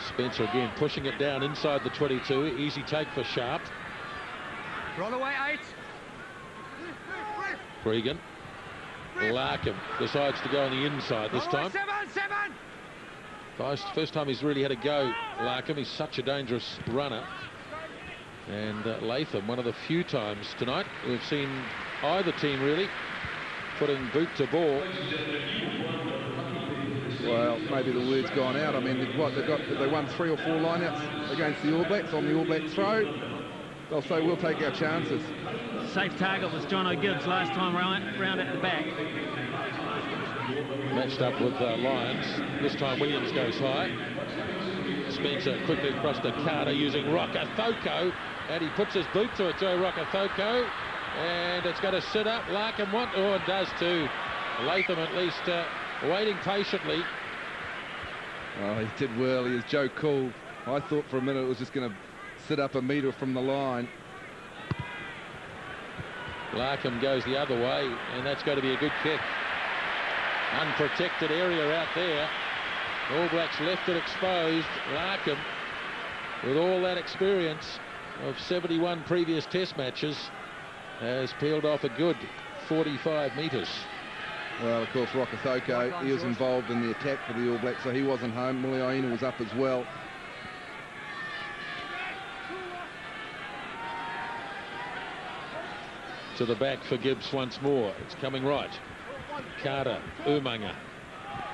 Spencer again pushing it down inside the 22. Easy take for Sharp. Roll away, 8. Gregan. Larkham decides to go on the inside this time. 7. First time he's really had a go, Larkham. He's such a dangerous runner. And Latham, one of the few times tonight we've seen either team really putting boot to ball. Well, maybe the word's gone out. I mean, they won 3 or 4 lineouts against the All Blacks on the All Black throw. They'll say we'll take our chances. Safe target was John O'Gibbs last time round at the back. Matched up with Lyons. This time Williams goes high. Spencer quickly across to Carter using Rokethoko, and he puts his boot to it, Joe Rokethoko, and it's going to sit up. Larkham it does too. Latham at least waiting patiently. Oh, he did well. He is Joe Cool. I thought for a minute it was just going to sit up a metre from the line. Larkham goes the other way, and that's going to be a good kick. Unprotected area out there. All Blacks left it exposed. Larkham, with all that experience of 71 previous test matches, has peeled off a good 45 metres. Well, of course, Rokethoko, he was involved in the attack for the All Blacks, so he wasn't home. Muliaina was up as well. To the back for Gibbs once more. It's coming right. Carter, Umaga,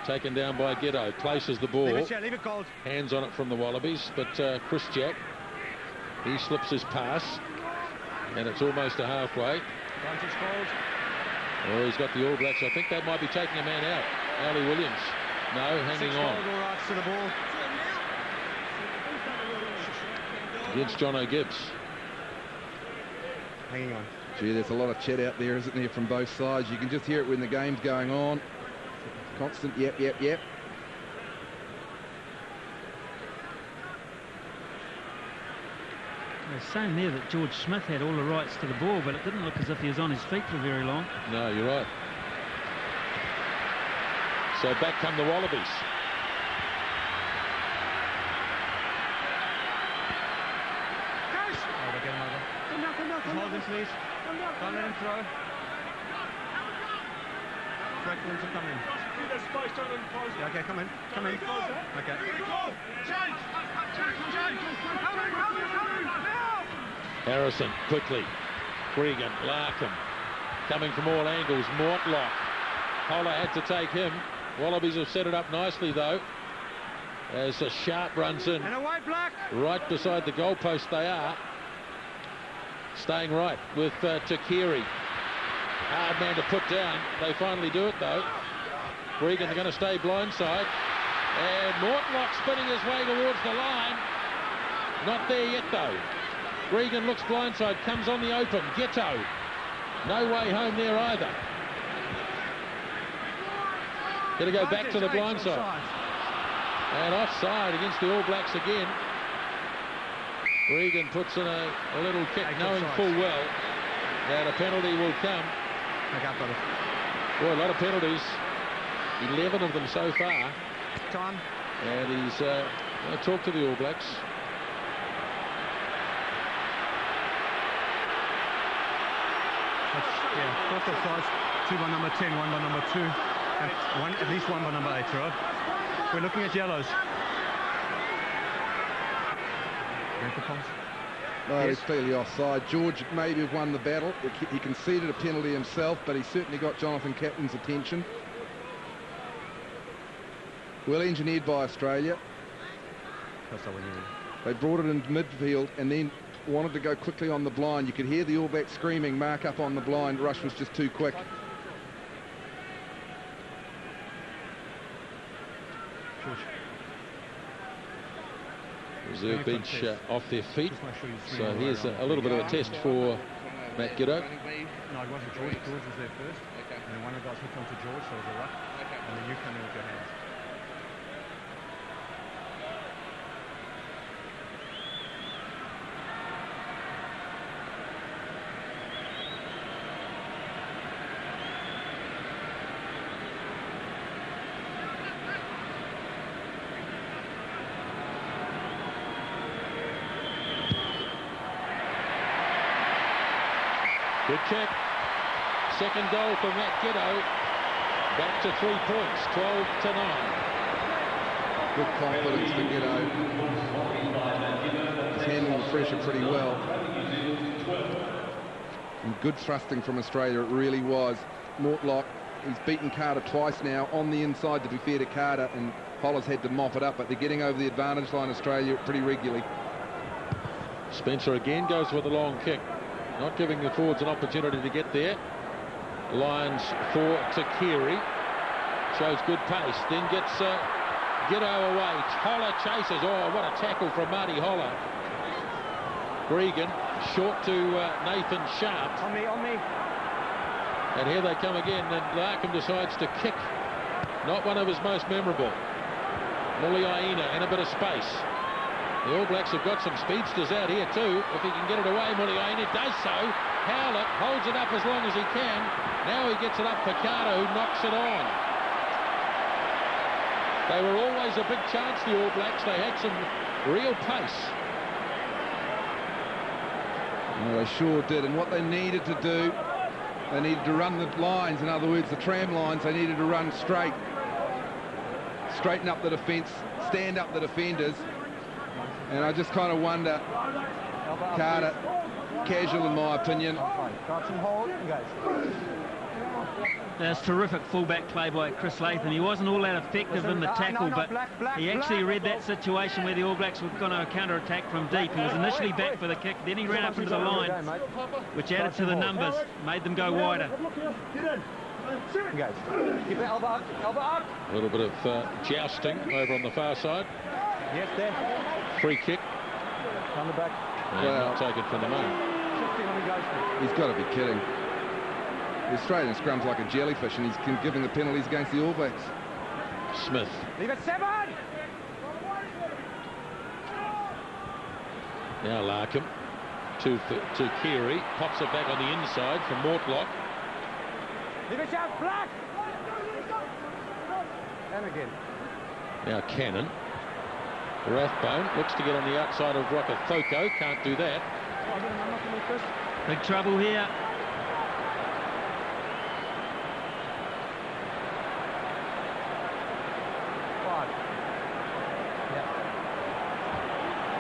taken down by Giddo, places the ball. Leave it cold. Hands on it from the Wallabies, but Chris Jack, he slips his pass, and it's almost a halfway. Oh, he's got the All Blacks. I think they might be taking a man out. Ali Williams. No, hanging on. To the ball. Against John O'Gibbs. Hanging on. Gee, there's a lot of chat out there, isn't there, from both sides. You can just hear it when the game's going on. Constant yep, yep, yep. was saying there that George Smith had all the rights to the ball, but it didn't look as if he was on his feet for very long. No, you're right. So back come the Wallabies. Hold him, please. Don't let him throw. Wait for him to come in. Yeah, okay, come in. Come in. Okay. Harrison quickly. Gregan, Larkham coming from all angles. Mortlock. Holler had to take him. Wallabies have set it up nicely though, as a Sharp runs in. And away, Black. Right beside the goalpost they are. Staying right with Takiri. Hard man to put down. They finally do it though. Gregan are going to stay blindside. And Mortlock spinning his way towards the line. Not there yet though. Gregan looks blindside, comes on the open. Ghetto. No way home there either. Going to go back to the blindside. And offside against the All Blacks again. Gregan puts in a little kick, knowing full well that a penalty will come. Boy, a lot of penalties. 11 of them so far. Time. And he's going to talk to the All Blacks. Yeah, both offsides. 2 by number 10, 1 by number 2, and at least 1 by number 8, right? We're looking at yellows. No, he's clearly offside. George maybe have won the battle. He conceded a penalty himself, but he certainly got Jonathan Captain's attention. Well engineered by Australia. They brought it into midfield and then wanted to go quickly on the blind. You could hear the All Blacks screaming, mark up on the blind. Rush was just too quick. Reserve bench off their feet. So here's a little bit of a test for Matt Giddo. No, it wasn't George. George was there first. Okay. And then one of the guys hooked onto George, so it was a ruck. Okay. And then you come in with your hands. Good kick. Second goal for Matt Giddo. Back to 3 points, 12 to 9. Good confidence for Giddo. He's handled the pressure pretty well. And good thrusting from Australia, it really was. Mortlock, he's beaten Carter twice now on the inside, to be fair to Carter, and Holler's had to mop it up, but they're getting over the advantage line, Australia, pretty regularly. Spencer again goes with a long kick, not giving the forwards an opportunity to get there. Lions for Takiri. Shows good pace, then gets Giddo away. Holler chases. Oh, what a tackle from Marty Holler. Gregan short to Nathan Sharp. On me. And here they come again, and Larkham decides to kick. Not one of his most memorable. Muliaina in a bit of space. The All Blacks have got some speedsters out here too. If he can get it away, Muliaina does so. Howlett holds it up as long as he can. Now he gets it up for Carter, who knocks it on. They were always a big chance, the All Blacks. They had some real pace. Well, they sure did, and what they needed to do, they needed to run the lines. In other words, the tram lines, they needed to run straight. Straighten up the defence, stand up the defenders. And I just kind of wonder, Carter, casual in my opinion. That's terrific fullback play by Chris Latham. He wasn't all that effective in the tackle, but he actually read that situation where the All Blacks were going to counter-attack from deep. He was initially back for the kick, then he ran up into the line, which added to the numbers, made them go wider. Keep it elbow up. A little bit of jousting over on the far side. Yes, there. Free kick. On the back. Not taken from the moment. He's got to be kidding. The Australian scrum's like a jellyfish, and he's giving the penalties against the All Blacks. Smith. Leave it 7. Now Larkham. to Keary. Pops it back on the inside from Mortlock. Leave it out, Black! And again. Now Cannon. Rathbone looks to get on the outside of Rokathoko. Can't do that. Big trouble here.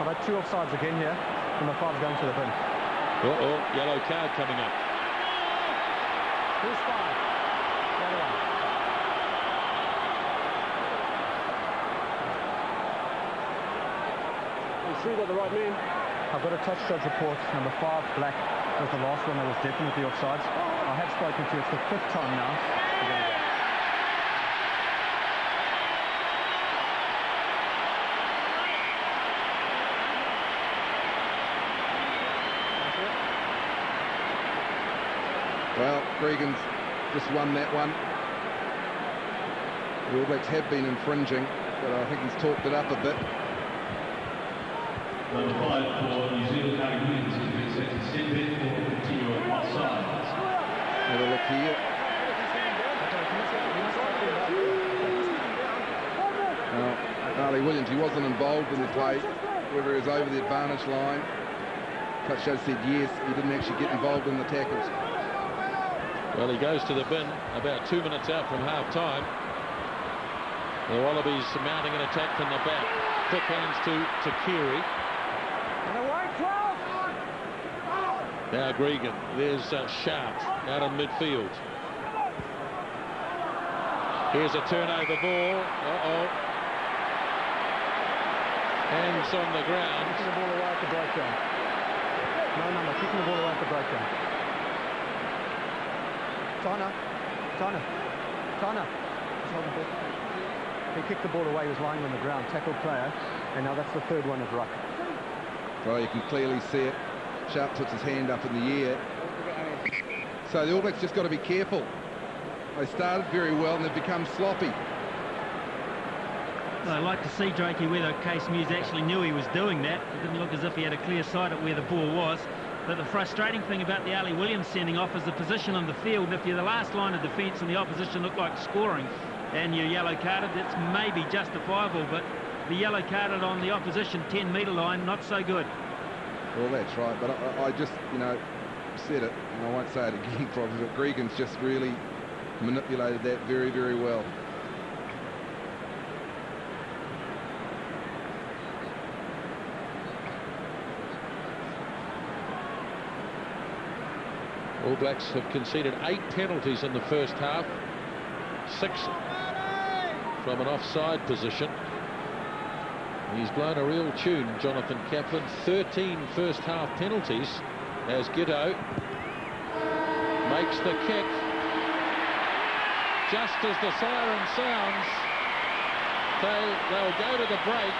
I've had 2 offsides again here, and the 5's going to the bin. Yellow card coming up. Who's 5? The other one. You sure you got the right man? I've got a touch judge report. Number 5, Black, was the last one that was definitely offsides. I have spoken to you. It's the 5th time now. We're going to go. Well, Gregan's just won that one. The All Blacks have been infringing, but I think he's talked it up a bit. Number 5 for New Zealand, Harry Williams, has been set to step in for continue offside. Have a look here. Now, Harley Williams, he wasn't involved in the play, whether he was over the advantage line. Touch judge said yes, he didn't actually get involved in the tackles. Well, he goes to the bin about 2 minutes out from half-time. The Wallabies mounting an attack from the back. Quick hands to Keary. Now Gregan. There's Sharp out in midfield. Here's a turnover ball. Hands on the ground. Kicking the ball away at the breakdown. No number. Kicking the ball away at the breakdown. Tana. He kicked the ball away. He was lying on the ground. Tackled player. And now that's the 3rd one of ruck. Well, you can clearly see it. Sharp puts his hand up in the air. So the All Blacks just got to be careful. They started very well and they've become sloppy. I'd like to see, Drakey, whether Case Mews actually knew he was doing that. It didn't look as if he had a clear sight at where the ball was. But the frustrating thing about the Ali Williams sending off is the position on the field. And if you're the last line of defence and the opposition look like scoring and you're yellow carded, that's maybe justifiable. But the yellow carded on the opposition 10-metre line, not so good. Well, that's right. But I just, said it, and I won't say it again probably, but Gregan's just really manipulated that very, very well. All Blacks have conceded 8 penalties in the first half. 6 from an offside position. He's blown a real tune, Jonathan Kaplan. 13 first half penalties as Giteau makes the kick. Just as the siren sounds, they'll go to the break.